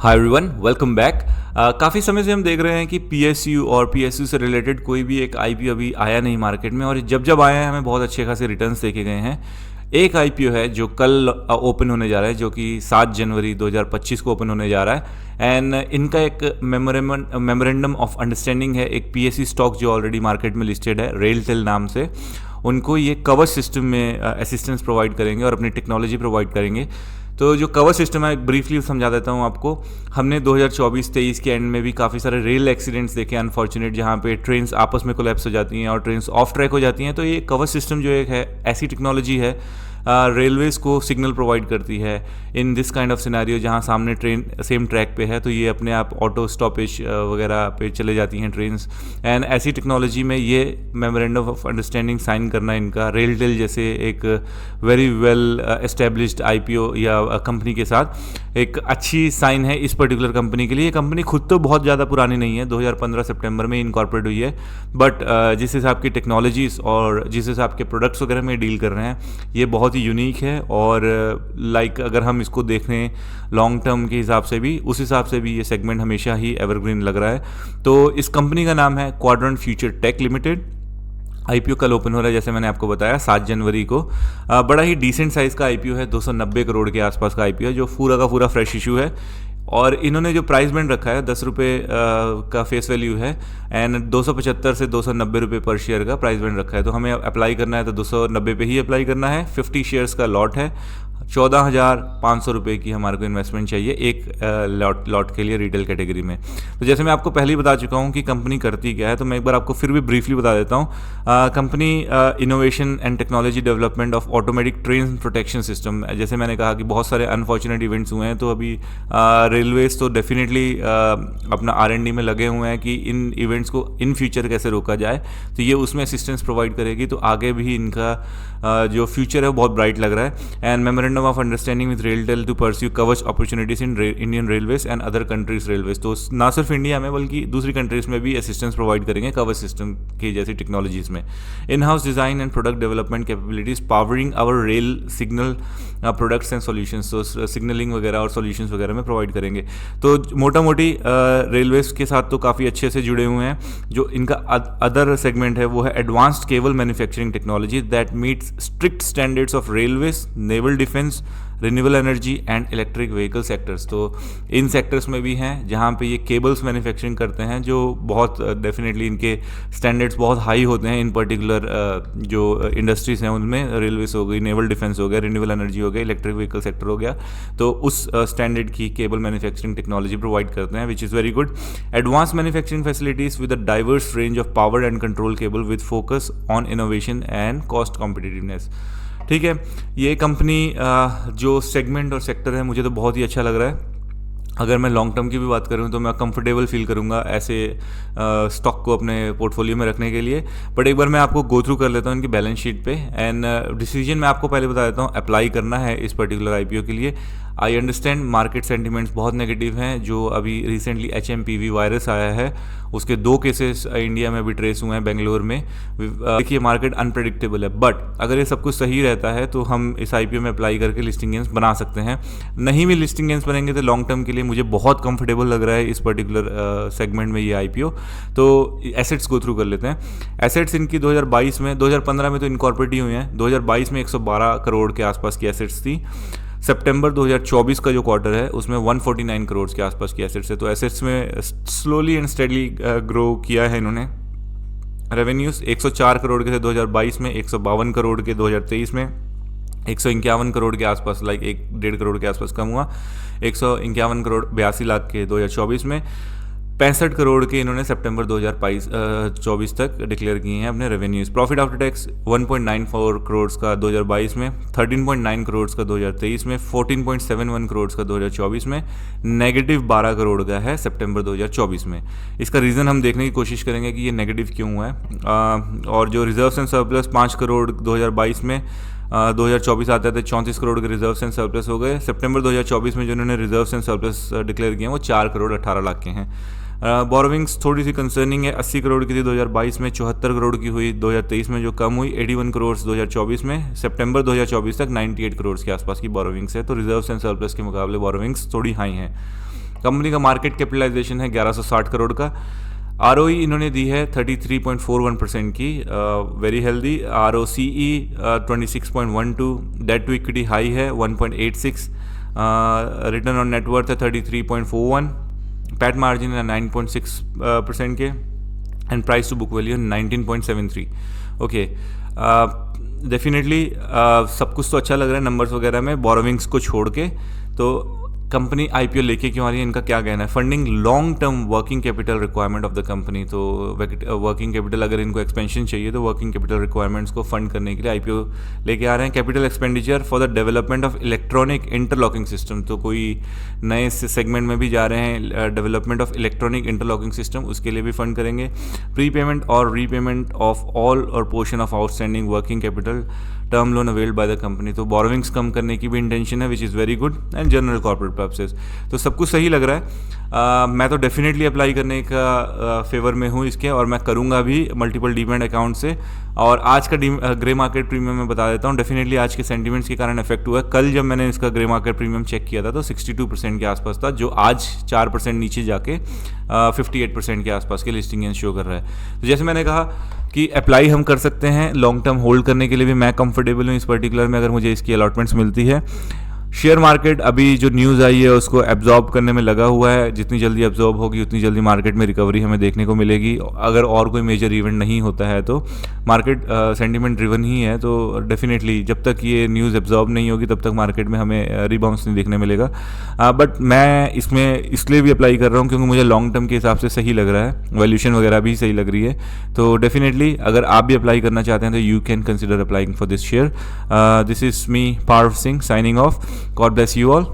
Hi everyone, welcome back. काफ़ी समय से हम देख रहे हैं कि पीएसयू और पीएसयू से रिलेटेड कोई भी एक आईपीओ अभी आया नहीं मार्केट में, और जब जब आया है हमें बहुत अच्छे खासे रिटर्न्स देखे गए हैं। एक आईपीओ है जो कल ओपन होने जा रहा है, जो कि 7 जनवरी 2025 को ओपन होने जा रहा है। एंड इनका एक मेमोरेंडम ऑफ अंडरस्टैंडिंग है एक पीएसयू स्टॉक जो ऑलरेडी मार्केट में लिस्टेड है, रेलटेल नाम से। उनको ये कवर सिस्टम में असिस्टेंस प्रोवाइड करेंगे और अपनी टेक्नोलॉजी प्रोवाइड करेंगे। तो जो कवर सिस्टम है ब्रीफली समझा देता हूँ आपको। हमने 2024-23 के एंड में भी काफ़ी सारे रेल एक्सीडेंट्स देखे अनफॉर्चुनेट, जहाँ पे ट्रेन्स आपस में कोलैप्स हो जाती हैं और ट्रेन्स ऑफ ट्रैक हो जाती हैं। तो ये कवर सिस्टम जो एक है, ऐसी टेक्नोलॉजी है, रेलवेज़ को सिग्नल प्रोवाइड करती है in this kind of scenario, जहाँ सामने ट्रेन सेम ट्रैक पे है तो ये अपने आप ऑटो स्टॉपेज वगैरह पे चले जाती हैं ट्रेन्स। एंड ऐसी टेक्नोलॉजी में ये मेमोरेंडम ऑफ अंडरस्टैंडिंग साइन करना इनका रेलटेल जैसे एक वेरी वेल एस्टेब्लिश्ड आईपीओ या कंपनी के साथ एक अच्छी साइन है इस पर्टिकुलर कंपनी के लिए। ये कंपनी खुद तो बहुत ज़्यादा पुरानी नहीं है, 2015 सितंबर में इनकॉर्पोरेट हुई है, बट जिस हिसाब की टेक्नोलॉजीज़ और जिस हिसाब के प्रोडक्ट्स वगैरह में डील कर रहे हैं, ये बहुत ही यूनिक है। और लाइक अगर हम इसको देखें लॉन्ग टर्म के हिसाब से भी, उस हिसाब से भी ये सेगमेंट हमेशा ही एवरग्रीन लग रहा है। तो इस कंपनी का नाम है quadrant future tech limited. IPO कल ओपन हो रहा है, जैसे मैंने आपको बताया 7 जनवरी को। बड़ा ही डिसेंट साइज़ का आईपीओ है, 290 करोड़ के आसपास का आईपीओ है, जो पूरा का पूरा फ्रेश इशू है। और इन्होंने जो प्राइस बैंड रखा है 10 रुपये का फेस वैल्यू है, एंड 275 से 290 रुपये पर शेयर का प्राइस बैंड रखा है। तो हमें अप्लाई करना है तो 290 पे ही अप्लाई करना है। 50 शेयर्स का लॉट है, 14,500 रुपये की हमारे को इन्वेस्टमेंट चाहिए एक लॉट के लिए रिटेल कैटेगरी में। तो जैसे मैं आपको पहले ही बता चुका हूँ कि कंपनी करती क्या है, तो मैं एक बार आपको फिर भी ब्रीफली बता देता हूँ। Company innovation and technology development of automatic train protection system. जैसे मैंने कहा कि बहुत सारे अनफॉर्चुनेट इवेंट्स हुए हैं, तो अभी रेलवेज तो डेफिनेटली अपना R&D में लगे हुए हैं कि इन इवेंट्स को इन फ्यूचर कैसे रोका जाए। तो ये उसमें असिस्टेंस प्रोवाइड करेगी, तो आगे भी इनका जो फ्यूचर है वो बहुत ब्राइट लग रहा है। And memorandum of understanding with RailTel to pursue Kavach opportunities in Indian railways and other countries railways. तो ना सिर्फ इंडिया में बल्कि दूसरी कंट्रीज में भी असिस्टेंस प्रोवाइड करेंगे कवच सिस्टम की जैसी टेक्नोलॉजीज में। In house design and product development capabilities powering our rail signal products and solutions. तो सिग्नलिंग वगैरह और सॉल्यूशंस वगैरह में प्रोवाइड करेंगे। तो मोटा मोटी रेलवेज के साथ तो काफ़ी अच्छे से जुड़े हुए हैं। जो इनका अदर सेगमेंट है वो है advanced cable manufacturing technology that meets strict standards of railways, naval defence, renewable energy and electric vehicle sectors. तो इन सेक्टर्स में भी हैं जहाँ पे ये केबल्स मैन्युफैक्चरिंग करते हैं, जो बहुत डेफिनेटली इनके स्टैंडर्ड्स बहुत हाई होते हैं इन पर्टिकुलर जो इंडस्ट्रीज़ हैं उनमें। रेलवेज हो गई, नेवल डिफेंस हो गया, रिन्यूएबल एनर्जी हो गया, इलेक्ट्रिक व्हीकल सेक्टर हो गया। तो उस स्टैंडर्ड की केबल मैन्युफैक्चरिंग टेक्नोलॉजी प्रोवाइड करते हैं, which is very good. Advance manufacturing facilities with a diverse range of power and control cable with focus on innovation and cost competitiveness. ठीक है, ये कंपनी जो सेगमेंट और सेक्टर है मुझे तो बहुत ही अच्छा लग रहा है। अगर मैं लॉन्ग टर्म की भी बात करूं तो मैं कंफर्टेबल फील करूंगा ऐसे स्टॉक को अपने पोर्टफोलियो में रखने के लिए। बट एक बार मैं आपको गो थ्रू कर लेता हूं इनकी बैलेंस शीट पे, एंड डिसीजन मैं आपको पहले बता देता हूं अप्लाई करना है इस पर्टिकुलर आईपीओ के लिए। आई अंडरस्टैंड मार्केट सेंटिमेंट्स बहुत नेगेटिव हैं। जो अभी रिसेंटली HMPV वायरस आया है उसके 2 केसेस इंडिया में भी ट्रेस हुए हैं, बेंगलोर में। देखिए मार्केट अनप्रेडिक्टेबल है, बट अगर ये सब कुछ सही रहता है तो हम इस आईपीओ में अप्लाई करके लिस्टिंग गेन्स बना सकते हैं। नहीं भी लिस्टिंग गेन्स बनेंगे तो लॉन्ग टर्म के लिए मुझे बहुत कंफर्टेबल लग रहा है इस पर्टिकुलर सेगमेंट में ये आईपीओ। तो एसेट्स गो थ्रू कर लेते हैं। एसेट्स इनकी 2022 में, 2015 में तो इनकॉर्पोरेट ही हुई हैं, 2022 में 112 करोड़ के आसपास की एसेट्स थी। सितंबर 2024 का जो क्वार्टर है उसमें 149 करोड़ के आसपास की एसेट्स है। तो एसेट्स में स्लोली एंड स्टेडली ग्रो किया है इन्होंने। रेवेन्यूज़ 104 करोड़ के थे 2022 में, 152 करोड़ के 2023 में, 151 करोड़ के आसपास, लाइक 1.5 करोड़ के आसपास कम हुआ, 151 करोड़ 82 लाख के 2024 में, 65 करोड़ के इन्होंने सितंबर 2024 तक डिक्लेयर किए हैं अपने revenues. Profit after tax 1.94 crore का 2022 में, 13.9 करोड़ का 2023 में, 14.71 करोड़ का 2024 में, नेगेटिव 12 करोड़ का है सितंबर 2024 में। इसका रीज़न हम देखने की कोशिश करेंगे कि ये नेगेटिव क्यों हुआ है। और जो रिजर्व्स एंड सरप्लस 5 करोड़ 2022 में, 2024 आते थे 34 करोड़ के रिजर्व्स एंड सरप्लस हो गए। सितंबर 2024 में जो इन्होंने रिजर्व्स एंड सरप्लस डिक्लेयर किए हैं वो 4 करोड़ 18 लाख के हैं। बोरोविंग्स थोड़ी सी कंसर्निंग है, 80 करोड़ की थी 2022 में, 74 करोड़ की हुई 2023 में जो कम हुई, 81 करोड़ 2024 में, सितंबर 2024 तक 98 करोड़ के आसपास की बोरोविंग्स है। तो रिजर्व्स एंड सरप्लस के मुकाबले बोरोविंग्स थोड़ी हाई हैं। कंपनी का मार्केट कैपिटलाइजेशन है 1160 करोड़ का। ROE इन्होंने दी है 33.41% की, very healthy. ROCE 26.12, debt to equity high है 1.86, रिटर्न ऑन नेटवर्थ है 33.41, पैट मार्जिन है 9.6% के, and price to book value 19.73। Okay, definitely सब कुछ तो अच्छा लग रहा है नंबर्स वगैरह में, बोरोविंग्स को छोड़ के। तो कंपनी IPO लेके क्यों आ रही है, इनका क्या कहना है? Funding long term working capital requirement of the company. तो वर्किंग कैपिटल, अगर इनको एक्सपेंशन चाहिए तो वर्किंग कैपिटल रिक्वायरमेंट्स को फंड करने के लिए IPO लेके आ रहे हैं। Capital expenditure for the development of electronic interlocking system, तो कोई नए सेगमेंट में भी जा रहे हैं, development of electronic interlocking system, उसके लिए भी फंड करेंगे। प्री पेमेंट और रीपेमेंट ऑफ ऑल और portion of outstanding working capital term loan availed by the company, तो बोरोविंग्स कम करने की भी इंटेंशन है, which is very good, and general corporate purposes. तो सब कुछ सही लग रहा है। मैं तो डेफिनेटली अप्लाई करने का फेवर में हूँ इसके, और मैं करूँगा भी मल्टीपल डीमैट अकाउंट से। और आज का ग्रे मार्केट प्रीमियम मैं बता देता हूँ, डेफिनेटली आज के सेंटीमेंट्स के कारण इफेक्ट हुआ है। कल जब मैंने इसका ग्रे मार्केट प्रीमियम चेक किया था तो 62% के आसपास था, जो आज 4% नीचे जाके 58% के आसपास के लिस्टिंग शो कर रहा है। तो जैसे मैंने कहा कि अप्लाई हम कर सकते हैं, लॉन्ग टर्म होल्ड करने के लिए भी मैं कंफर्टेबल हूँ इस पर्टिकुलर में, अगर मुझे इसकी अलॉटमेंट्स मिलती है। शेयर मार्केट अभी जो न्यूज़ आई है उसको एब्जॉर्ब करने में लगा हुआ है, जितनी जल्दी एब्जॉर्ब होगी उतनी जल्दी मार्केट में रिकवरी हमें देखने को मिलेगी। अगर और कोई मेजर इवेंट नहीं होता है तो मार्केट सेंटिमेंट ड्रिवन ही है, तो डेफिनेटली जब तक ये न्यूज़ एब्जॉर्ब नहीं होगी तब तक मार्केट में हमें रिबाउंस नहीं देखने मिलेगा। बट मैं इसमें इसलिए भी अप्लाई कर रहा हूँ क्योंकि मुझे लॉन्ग टर्म के हिसाब से सही लग रहा है, वैल्यूशन वगैरह भी सही लग रही है। तो डेफिनेटली अगर आप भी अप्लाई करना चाहते हैं तो you can consider applying for this share. This is me Parv Singh signing off. God bless you all.